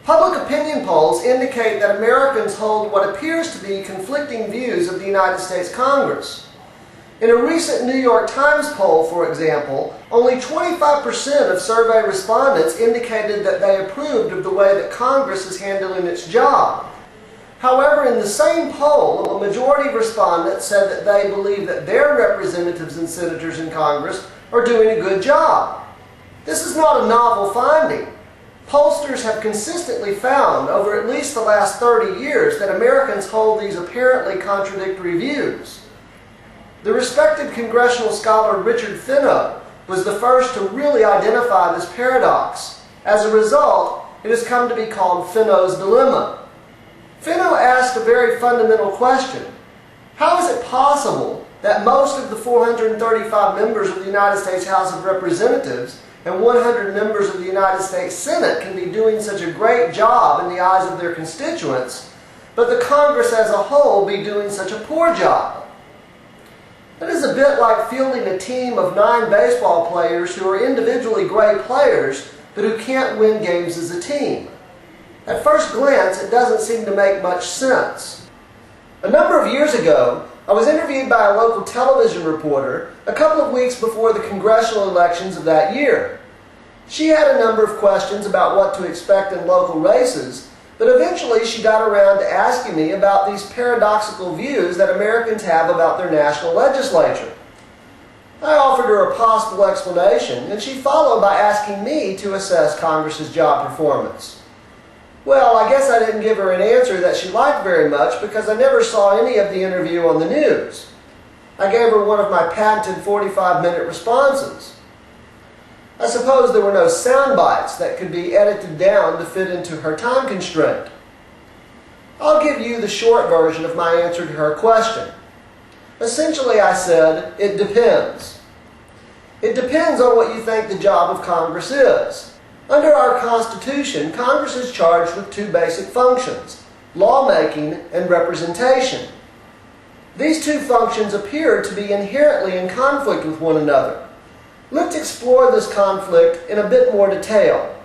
Public opinion polls indicate that Americans hold what appears to be conflicting views of the United States Congress. In a recent New York Times poll, for example, only 25% of survey respondents indicated that they approved of the way that Congress is handling its job. However, in the same poll, a majority of respondents said that they believe that their representatives and senators in Congress are doing a good job. This is not a novel finding. Pollsters have consistently found over at least the last 30 years that Americans hold these apparently contradictory views. The respected congressional scholar Richard Fenno was the first to really identify this paradox. As a result, it has come to be called Fenno's dilemma. Fenno asked a very fundamental question. How is it possible that most of the 435 members of the United States House of Representatives and 100 members of the United States Senate can be doing such a great job in the eyes of their constituents, but the Congress as a whole be doing such a poor job? It is a bit like fielding a team of 9 baseball players who are individually great players, but who can't win games as a team. At first glance, it doesn't seem to make much sense. A number of years ago, I was interviewed by a local television reporter a couple of weeks before the congressional elections of that year. She had a number of questions about what to expect in local races, but eventually she got around to asking me about these paradoxical views that Americans have about their national legislature. I offered her a possible explanation, and she followed by asking me to assess Congress's job performance. Well, I guess I didn't give her an answer that she liked very much because I never saw any of the interview on the news. I gave her one of my patented 45-minute responses. I suppose there were no sound bites that could be edited down to fit into her time constraint. I'll give you the short version of my answer to her question. Essentially, I said, it depends. It depends on what you think the job of Congress is. Under our Constitution, Congress is charged with 2 basic functions, lawmaking and representation. These 2 functions appear to be inherently in conflict with one another. Let's explore this conflict in a bit more detail.